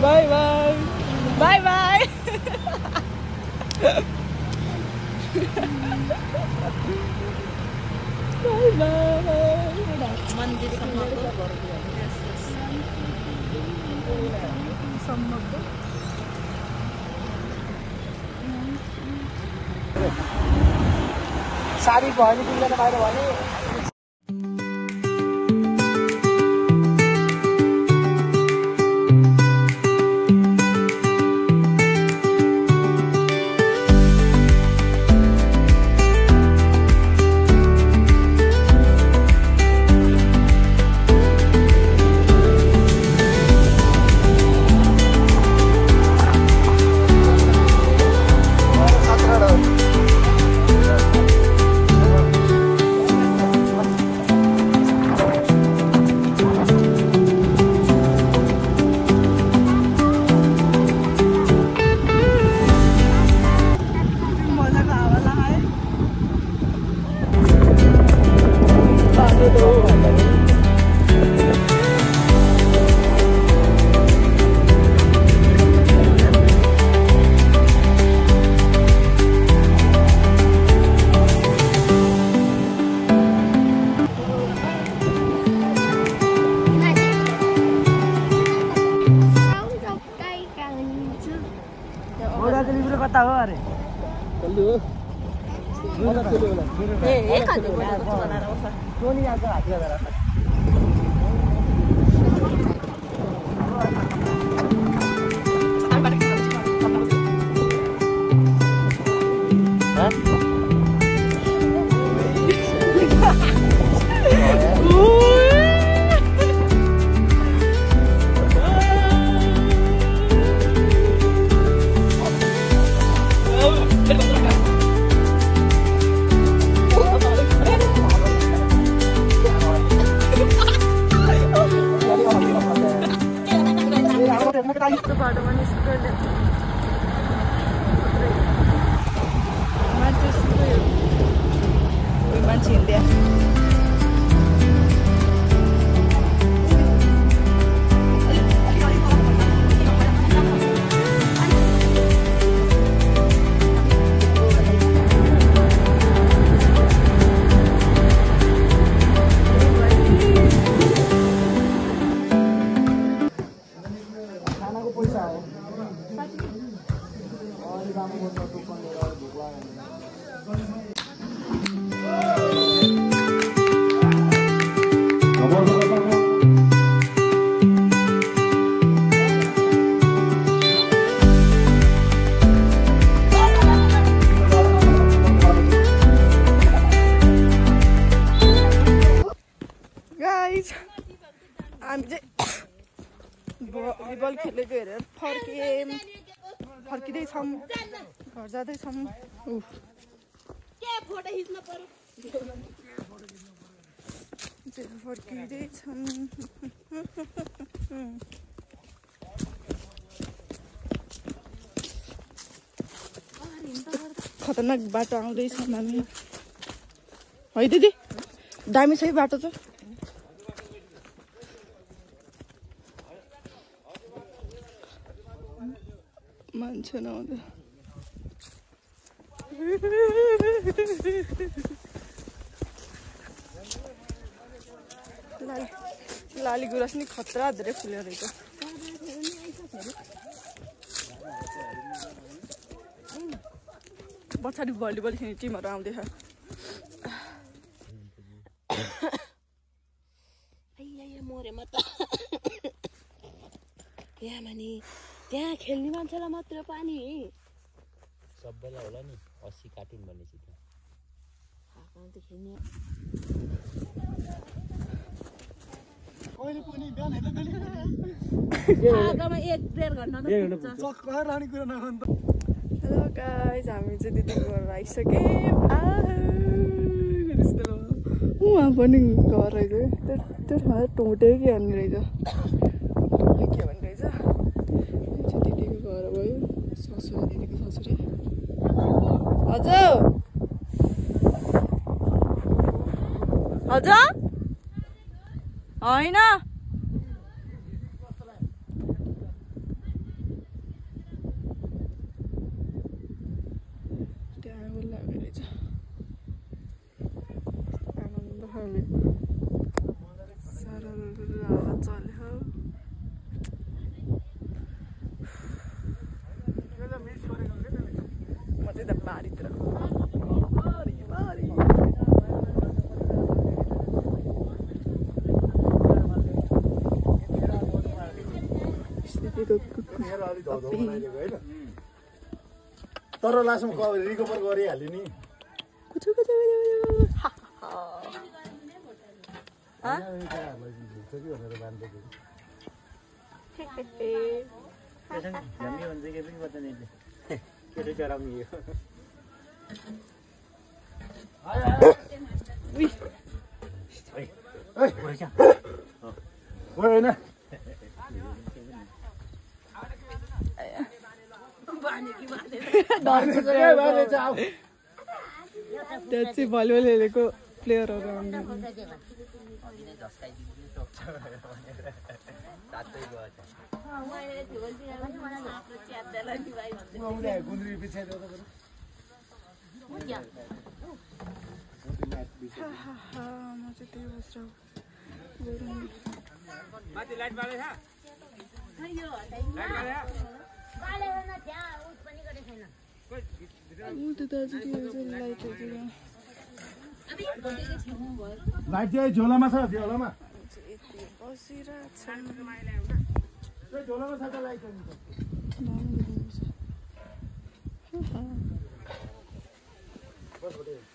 by by by by by by मन्दिर सम्मको साडी भयो तिनजना बाहिर भने कता हो अरे कल्लु हो ए खाले बनाएर आउँछ टोनी आएको हात गरेर बाटोमा निस्क्यो मान्छे हिँड्दै हामी चाहिँ भलिबल खेलेको हेरेर फर्किँदैछौँ घर जाँदैछौँ फर्किँदैछौँ खतरनाक बाटो आउँदैछौँ हामी है दिदी दामी छ है बाटो त मान्छे नआउँदा लाली गुराँस नि खतरा धेरै फुल्यो रहेछ पछाडि भलिबल खेल्ने टिमहरू आउँदैछ त्यहाँ खेल्ने मान्छेलाई मात्र पानी सबैलाई होला नि 80 काटिन् भनेपछि कहिले पनि बिहान हेर्दा आगामा 1-1.5 घण्टा त चक्कर लाने कुरा नगर्नु त हेलो गाइज हामी चाहिँ दिदीको घर आइसक्यौँ उहाँ पनि घर रहेछ त्यो ठाउँमा टोटे कि भन्ने रहेछ के भन्ने रहेछ दिदीको घर भयो ससुरा दिदीको ससुरा हजुर हजुर होइन मेरो अलि धौ बनाइदिएको होइन तर लास्टमा रिकभर गरिहाल्यो नि कुचु कुचु भनेर बाँधेको झन्डी भन्छ के पनि पत्ता नहीं केटो चराउने यो होइन त्यहाँ चाहिँ भलिबल खेलेको प्लेयरहरू गुन्द्री पछि म चाहिँ त्यही बसेर माथि लाइट बाले छ लाइट चाहिँ झोलामा छ झोलामा झोलामा छ त लाइट बसिरहेको